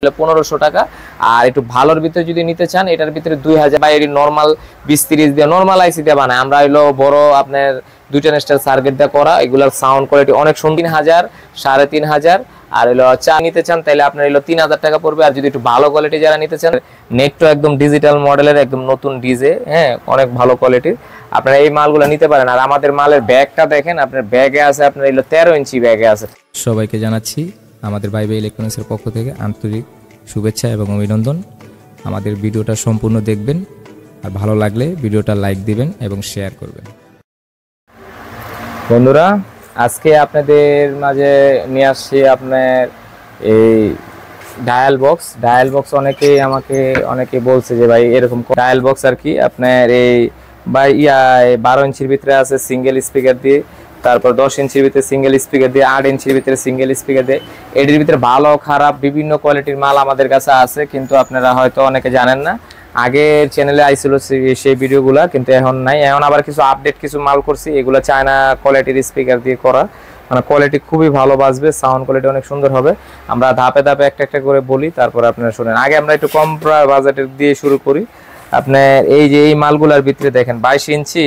1500 টাকা। আর একটু ভালোর ভিতরে যদি নিতে চান এটার ভিতরে 2000 বা এর নরমাল 20-30 দিয়ে নরমাল আইসি দিয়ে বানায়। আমরা হলো বড় আপনার 2টা নেস্টার সার্কিট দিয়ে করা, এগুলোর সাউন্ড কোয়ালিটি অনেক সুন্দর। 3000 3500 আর হলো চা নিতে চান তাহলে আপনার হলো 3000 টাকা পড়বে। আর যদি একটু ভালো কোয়ালিটি যারা নিতে চান নেটটো একদম ডিজিটাল মডেলের একদম নতুন ডিজে, হ্যাঁ অনেক ভালো কোয়ালিটির, আপনারা এই মালগুলো নিতে পারেন। আর আমাদের মালের ব্যাগটা দেখেন, আপনার ব্যাগে আছে আপনার হলো 13 ইঞ্চি ব্যাগে আছে। সবাইকে জানাচ্ছি আমাদের ভাইবে ইলেকট্রনিক্সের পক্ষ থেকে আন্তরিক শুভেচ্ছা এবং অভিনন্দন। আমাদের ভিডিওটা সম্পূর্ণ দেখবেন, আর ভালো লাগলে ভিডিওটা লাইক দিবেন এবং শেয়ার করবেন। বন্ধুরা, আজকে আপনাদের মাঝে নিয়ে আসছি আপনার এই ডায়াল বক্স। অনেকে বলছে যে ভাই এরকম ডায়াল বক্স আর কি আপনার এই 12 ইঞ্চির ভিতরে আছে সিঙ্গেল স্পিকার দিয়ে, তারপর 10 ইঞ্চির ভিতরে সিঙ্গেল স্পিকার দিয়ে, 8 ইঞ্চির ভিতরে সিঙ্গেল স্পিকার দিয়ে। এটির ভিতরে ভালো খারাপ বিভিন্ন কোয়ালিটির মাল আমাদের কাছে আছে, কিন্তু আপনারা হয়তো অনেকে জানেন না। আগের চ্যানেলে আইছিল সেই ভিডিওগুলা, কিন্তু এখন নাই। এখন আবার কিছু আপডেট কিছু মাল করছি, এগুলো চায়না কোয়ালিটির স্পিকার দিয়ে করা, মানে কোয়ালিটি খুবই ভালো বাজবে, সাউন্ড কোয়ালিটি অনেক সুন্দর হবে। আমরা ধাপে ধাপে একটা একটা করে বলি, তারপর আপনারা শুনেন। আগে আমরা একটু কম বাজেটের দিয়ে শুরু করি। আপনার এই যে এই মালগুলার ভিতরে দেখেন 22 ইঞ্চি,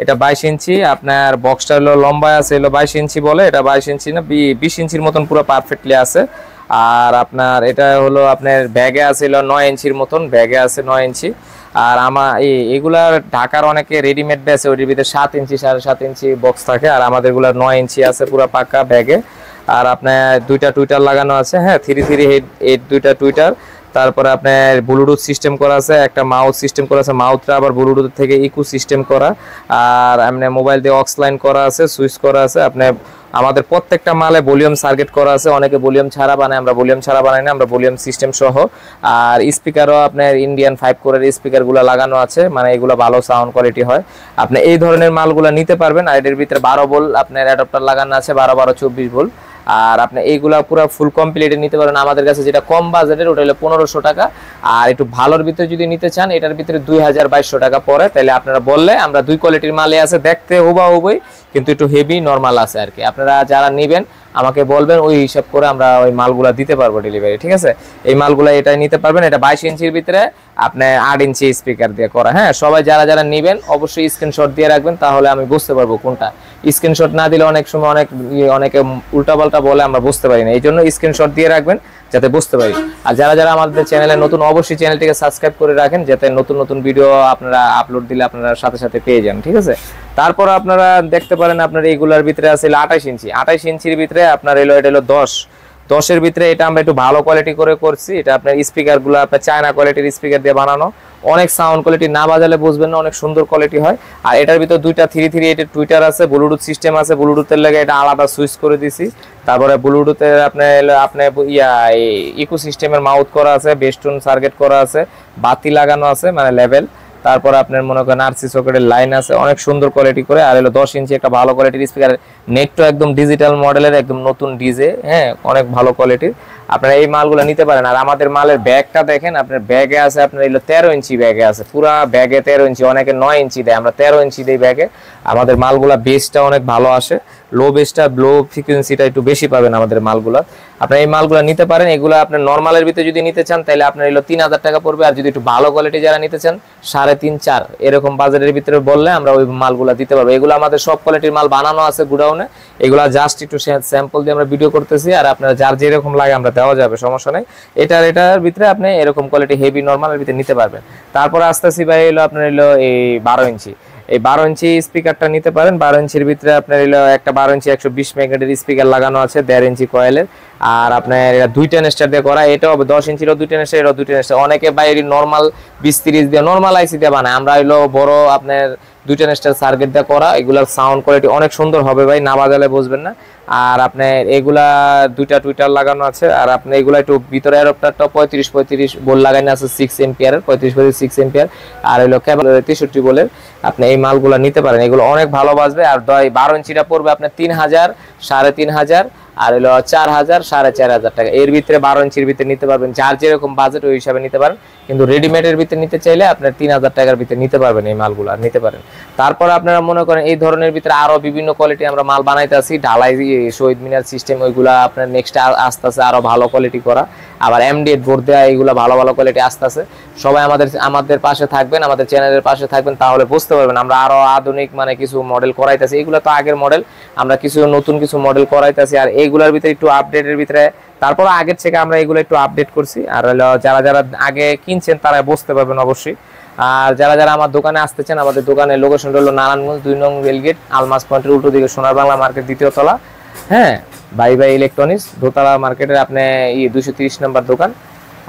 এটা 22 ইঞ্চি আপনার বক্সটা হলো লম্বায় আছে হলো 22 ইঞ্চি বলে, এটা 22 ইঞ্চি না 20 ইঞ্চির মতন পুরো পারফেক্টলি আছে। আর আপনার এটা হলো আপনার ব্যাগে আছে হলো 9 ইঞ্চির মতন, ব্যাগে আছে 9 ইঞ্চি। আর এগুলার ঢাকার অনেকে রেডিমেড আছে, ওইটির ভিতরে 7 ইঞ্চি 7.5 ইঞ্চি বক্স থাকে, আর আমাদেরগুলো 9 ইঞ্চি আছে পুরো পাকা ব্যাগে। আর আপনার 2টা টুইটার লাগানো আছে, হ্যাঁ 3 8 2টা টুইটার। তারপরে আপনার ব্লুটুথ সিস্টেম করা আছে, একটা মাউথ সিস্টেম করা আছে, মাউথটা আবার ব্লুটুথ থেকে ইকো সিস্টেম করা। আর আপনার মোবাইল দিয়ে অক্স লাইন করা আছে, সুইচ করা আছে। আপনার আমাদের প্রত্যেকটা মালে ভলিউম সার্কিট করা আছে। অনেকে ভলিউম ছাড়া বানায়, আমরা ভলিউম ছাড়া বানাই না, আমরা ভলিউম সিস্টেম সহ। আর স্পিকারও আপনার ইন্ডিয়ান 5 কোরের স্পিকারগুলো লাগানো আছে, মানে এগুলো ভালো সাউন্ড কোয়ালিটি হয়। আপনি এই ধরনের মালগুলো নিতে পারবেন। আর এর ভিতরে 12 ভোল্ট আপনার অ্যাডাপ্টার লাগানো আছে, 12 24 ভোল্ট। আর আপনি এইগুলা পুরো ফুল কমপ্লিটে নিতে পারেন আমাদের কাছে। যেটা কম বাজেটের ওটা হলো 1500 টাকা। আর একটু ভালোর ভিতরে যদি নিতে চান এটার ভিতরে 2200 টাকা পড়ে। তাহলে আপনারা বললে আমরা 2 কোয়ালিটির মালে আছে, দেখতে হুবহুবই কিন্তু একটু হেভি নরমাল আছে আর কি। আপনারা যারা নেবেন আমাকে বলবেন, ওই হিসাব করে আমরা ওই মালগুলা দিতে পারবো ডেলিভারি, ঠিক আছে? এই মালগুলা এটাই নিতে পারবেন। এটা 22 ইঞ্চির ভিতরে আপনি 8 ইঞ্চি স্পিকার দিয়ে করা, হ্যাঁ। সবাই যারা যারা নেবেন অবশ্যই স্ক্রিনশট দিয়ে রাখবেন, তাহলে আমি বুঝতে পারবো কোনটা। স্ক্রিনশট না দিলে অনেক সময় অনেকে উল্টাপাল্টা বলে, আমরা বুঝতে পারি না। এই জন্য স্ক্রিনশট দিয়ে রাখবেন যাতে বুঝতে পারি। আর যারা যারা আমাদের চ্যানেলে নতুন অবশ্যই চ্যানেলটিকে সাবস্ক্রাইব করে রাখেন, যাতে নতুন নতুন ভিডিও আপনারা আপলোড দিলে আপনারা সাথে সাথে পেয়ে যান, ঠিক আছে? তারপর আপনারা দেখতে পারেন আপনার এইগুলার ভিতরে আছে 28 ইঞ্চি। 28 ইঞ্চির ভিতরে আপনার এটা হলো 10-এর ভিতরে। এটা আমরা একটু ভালো কোয়ালিটি করে করছি। এটা আপনার স্পিকারগুলো আপনার চায়না কোয়ালিটির স্পিকার দিয়ে বানানো, অনেক সাউন্ড কোয়ালিটি, না বাজালে বুঝবেন না, অনেক সুন্দর কোয়ালিটি হয়। আর এটার ভিতর 2টা 338 টুইটার আছে, ব্লুটুথ সিস্টেম আছে, ব্লুটুথের লাগে এটা আলাদা সুইচ করে দিছি। তারপরে ব্লুটুথের আপনার ইকো সিস্টেমের মাউথ করা আছে, বেস্টুন সার্কিট করা আছে, বাতি লাগানো আছে মানে লেভেল। তারপর আপনার মনে করেন আরসি সকেটের লাইন আছে, অনেক সুন্দর কোয়ালিটি করে। আর হলো 10 ইঞ্চি একটা ভালো কোয়ালিটির স্পিকার, নেটটো একদম ডিজিটাল মডেলের একদম নতুন ডিজে, হ্যাঁ অনেক ভালো কোয়ালিটির। আপনারা এই মালগুলো নিতে পারেন। আর আমাদের মালের ব্যাগটা দেখেন, আপনার ব্যাগে আছে আপনার 13 ইঞ্চি ব্যাগে আছে, পুরা ব্যাগে 13 ইঞ্চি। অনেকে 9 ইঞ্চি দেয়, আমরা 13 ইঞ্চি দিই ব্যাগে। আমাদের মালগুলা বেসটা অনেক ভালো আসে, লো বেসটা লো ফ্রিকোয়েন্সিটা একটু বেশি পাবেন আমাদের মালগুলা। আপনারা এই মালগুলো নিতে পারেন। এগুলো আপনার নরমালের ভিতরে যদি নিতে চান তাহলে আপনার 3000 টাকা পড়বে। আর যদি একটু ভালো কোয়ালিটি যারা নিতে চান 3.5-4 এরকম বাজারের ভিতরে বললে আমরা ওই মালগুলো দিতে পারবো। এগুলো আমাদের সব কোয়ালিটির মাল বানানো আছে গুডাউনে, এগুলা জাস্ট একটু স্যাম্পল দিয়ে আমরা ভিডিও করতেছি। আর আপনারা যার যেরকম লাগে আমরা দেওয়া যাবে, সমস্যা নেই। এটার ভিতরে আপনি এরকম কোয়ালিটি হেভি নরমালের ভিতরে নিতে পারবেন। তারপর আসতেছি ভাই আপনার এই 12 ইঞ্চি। এই 12 ইঞ্চি স্পিকারটা নিতে পারেন। 12 ইঞ্চির ভিতরে আপনার একটা 12 ইঞ্চি 120 মেগাহের্টের স্পিকার লাগানো আছে, 1.5 ইঞ্চি কয়েলের। আর আপনার এটা 2টা নেস্টার দিয়ে করা, এটাও 10 ইঞ্চিরও 2টা নেস্টার, এটাও 2টা নেস্টার। অনেকে বাইরে নরমাল 20-30 দিয়ে নরমাল আইসি দিয়ে বানায়, আমরা হলো বড় আপনার 2টা নেস্টার সার্কিট দিয়ে করা। এগুলার সাউন্ড কোয়ালিটি অনেক সুন্দর হবে ভাই, না বাজালে বুঝবেন না। আর আপনার এগুলা 2টা টুইটার লাগানো আছে। আর আপনার এগুলা একটু ভিতরে অ্যাডাপ্টারটা 35 ভোল্ট লাগানো আছে, 6 এম্পিয়ারের, 35 এম্পিয়ার। আর হলো কেবল 63 ভোল্টের। আপনি এই মালগুলা নিতে পারেন, এগুলো অনেক ভালো বাজবে। আর 12 ইঞ্চিটা পড়বে আপনার 3000 3500। আর হলো 4000 4500 টাকা। এর ভিতরে 12 ইঞ্চির ভিতরে নিতে পারবেন, যার যেরকম বাজেট ওই হিসাবে নিতে পারেন। কিন্তু রেডিমেডের ভিতরে নিতে চাইলে আপনার 3000 টাকার ভিতরে নিতে পারবেন, এই মালগুলো আর নিতে পারেন। তারপর আপনারা মনে করেন এই ধরনের ভিতরে আরো বিভিন্ন কোয়ালিটি আমরা মাল বানাইতে আছি, ঢালাই শহীদ মিনার সিস্টেম, ওইগুলা আপনার নেক্সট আসতে আছে আরো ভালো কোয়ালিটি করা। আবার এমডিএফ বোর্ড দেওয়া, এইগুলো ভালো ভালো কোয়ালিটি আসতে আছে। সবাই আমাদের পাশে থাকবেন, আমাদের চ্যানেলের পাশে থাকবেন, তাহলে বুঝতে পারবেন আমরা আরো আধুনিক মানে কিছু মডেল করাইতেছি। এগুলো তো আগের মডেল, আমরা কিছু নতুন কিছু মডেল করাইতেছি। আর এইগুলোর ভিতরে একটু আপডেটের ভিতরে, তারপর আগের থেকে আমরা এগুলো একটু আপডেট করছি। আর যারা যারা আগে কিনছেন তারা বুঝতে পারবেন অবশ্যই। আর যারা যারা আমার দোকানে আসতেছেন, আমাদের দোকানের লোকেশন হলো নারায়ণগঞ্জ 2 নং রেলগেট, আলমাস পয়েন্টের উল্টো দিকে সোনার বাংলা মার্কেট 2য় তলা। হ্যাঁ, বাই ইলেকট্রনিক্স দোতলা মার্কেটের আপনি 230 নম্বর দোকান।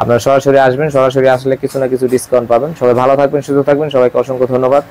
আপনারা সরাসরি আসবেন, সরাসরি আসলে কিছু না কিছু ডিসকাউন্ট পাবেন। সবাই ভালো থাকবেন, সুস্থ থাকবেন, সবাইকে অসংখ্য ধন্যবাদ।